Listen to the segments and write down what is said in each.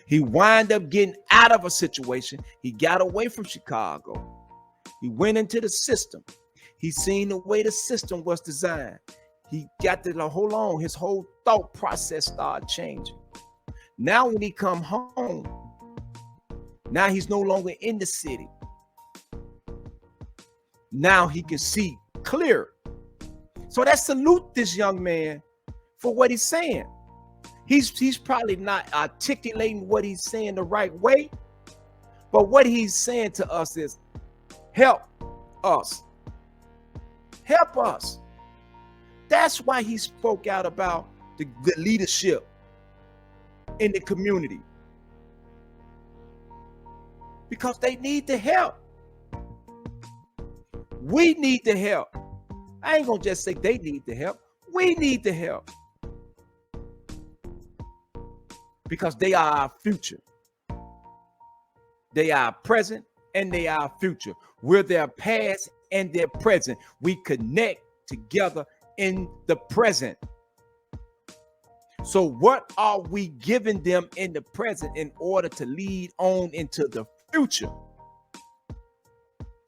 He wind up getting out of a situation. He got away from Chicago. He went into the system. He seen the way the system was designed. He got to hold on. His whole thought process started changing. Now when he come home, now he's no longer in the city. Now he can see clear. So that salute this young man for what he's saying. He's probably not articulating what he's saying the right way, but what he's saying to us is, help us. Help us. That's why he spoke out about the leadership in the community. Because they need the help. We need the help. I ain't gonna just say they need the help. We need the help. Because they are our future. They are our present and they are our future. We're their past and their present. We connect together in the present. So what are we giving them in the present in order to lead on into the future?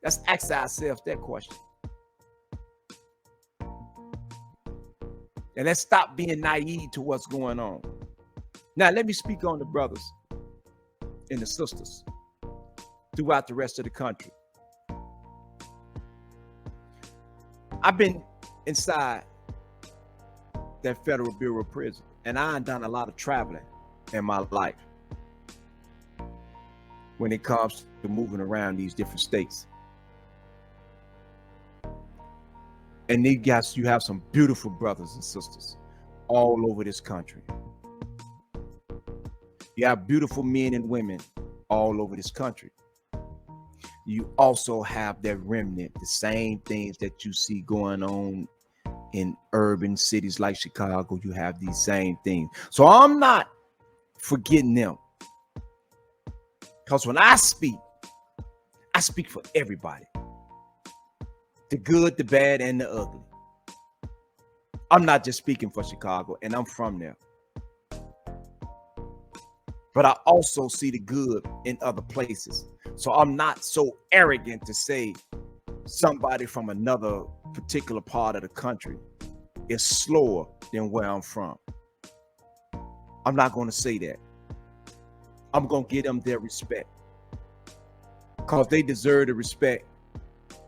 Let's ask ourselves that question. And let's stop being naive to what's going on. Now, let me speak on the brothers and the sisters throughout the rest of the country. I've been inside that Federal Bureau of Prison, and I've done a lot of traveling in my life when it comes to moving around these different states. And you have some beautiful brothers and sisters all over this country. You have beautiful men and women all over this country. You also have that remnant, the same things that you see going on in urban cities like Chicago. You have these same things. So I'm not forgetting them. Because when I speak for everybody. The good, the bad, and the ugly. I'm not just speaking for Chicago, and I'm from there. But I also see the good in other places. So I'm not so arrogant to say somebody from another particular part of the country is slower than where I'm from. I'm not going to say that. I'm going to give them their respect. Because they deserve the respect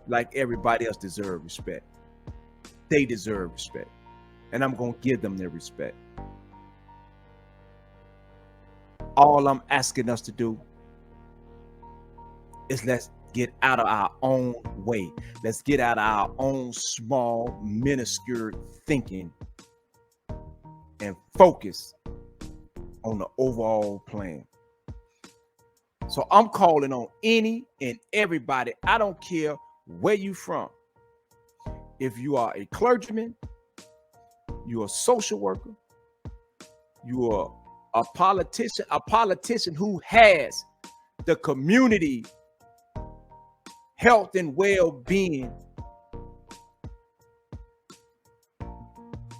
like everybody else deserves respect. They deserve respect. And I'm going to give them their respect. All I'm asking us to do is let's get out of our own way. Let's get out of our own small, minuscule thinking and focus on the overall plan. So I'm calling on any and everybody. I don't care where you from. If you are a clergyman, you're a social worker, you are a politician who has the community health and well-being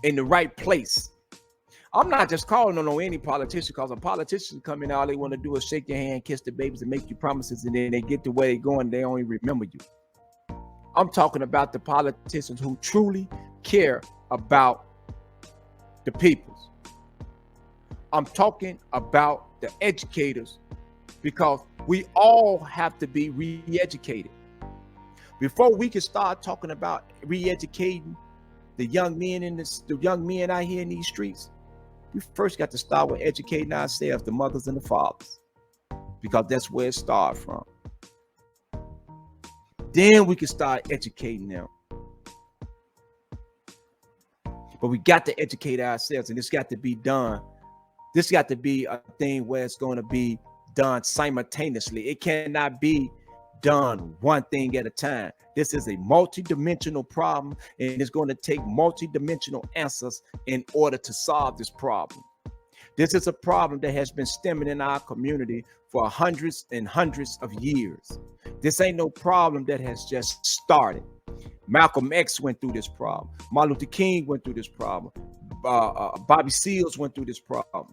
in the right place. I'm not just calling on any politician, because a politician come in, all they want to do is shake your hand, kiss the babies, and make you promises, and then they get to where they're going, they only remember you. I'm talking about the politicians who truly care about the peoples. I'm talking about the educators, because we all have to be re-educated. Before we can start talking about re-educating the young men out here in these streets, we first got to start with educating ourselves, the mothers and the fathers, because that's where it started from. Then we can start educating them. But we got to educate ourselves, and it's got to be done. This got to be a thing where it's going to be done simultaneously. It cannot be done one thing at a time. This is a multi-dimensional problem, and it's going to take multi-dimensional answers in order to solve this problem. This is a problem that has been stemming in our community for hundreds and hundreds of years. This ain't no problem that has just started. Malcolm X went through this problem. Martin Luther King went through this problem. Bobby Seals went through this problem.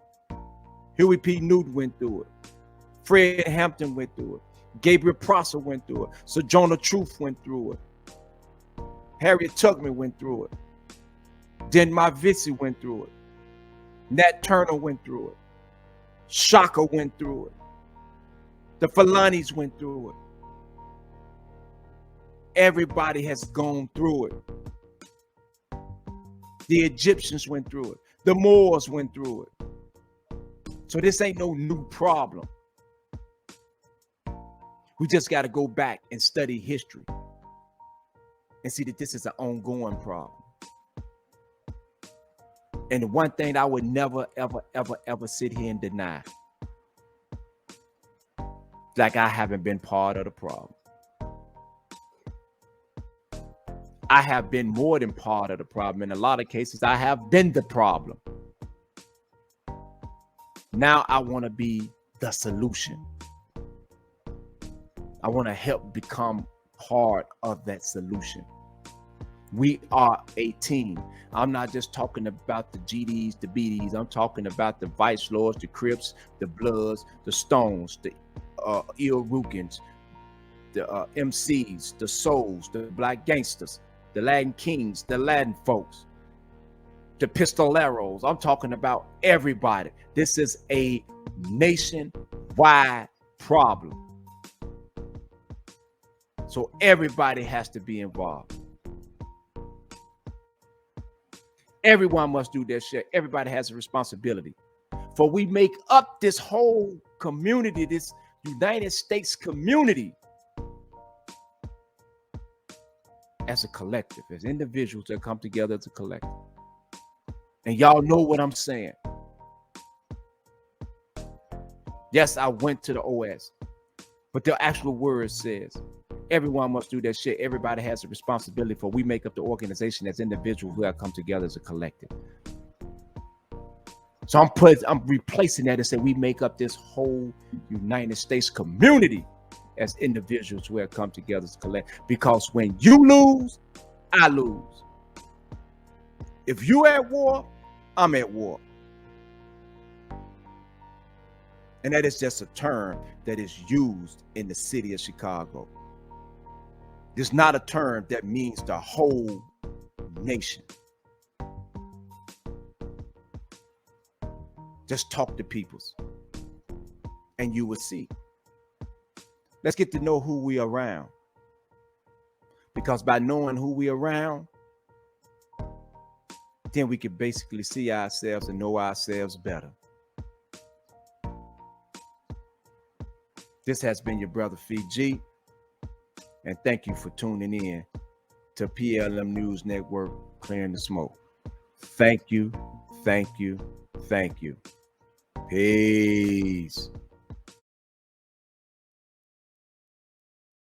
Huey P. Newton went through it. Fred Hampton went through it. Gabriel Prosser went through it. Sojourner Truth went through it. Harriet Tubman went through it. Denmark Vesey went through it. Nat Turner went through it. Shaka went through it. The Falanis went through it. Everybody has gone through it. The Egyptians went through it. The Moors went through it. So this ain't no new problem. We just got to go back and study history and see that this is an ongoing problem. And the one thing I would never, ever, ever, ever sit here and deny, like I haven't been part of the problem. I have been more than part of the problem. In a lot of cases, I have been the problem. Now I want to be the solution. I want to help become part of that solution. We are a team. I'm not just talking about the GDs, the BDs. I'm talking about the Vice Lords, the Crips, the Bloods, the Stones, the Ill-Rukins, the MCs, the Souls, the Black Gangsters, the Latin Kings, the Latin folks, the Pistoleros. I'm talking about everybody. This is a nationwide problem. So everybody has to be involved. Everyone must do their share. Everybody has a responsibility. For we make up this whole community, this United States community, as a collective, as individuals that come together as a collective. And y'all know what I'm saying. Yes, I went to the OS, but the actual word says everyone must do their shit. Everybody has a responsibility, for we make up the organization as individuals who have come together as a collective. So I'm replacing that and say we make up this whole United States community as individuals who have come together as a collective. Because when you lose, I lose. If you're at war, I'm at war. And that is just a term that is used in the city of Chicago. It's not a term that means the whole nation. Just talk to peoples and you will see. Let's get to know who we are around. Because by knowing who we are around, then we can basically see ourselves and know ourselves better. This has been your brother Fiji, and thank you for tuning in to PLM News Network, Clearing the Smoke. Thank you, thank you, thank you. Peace.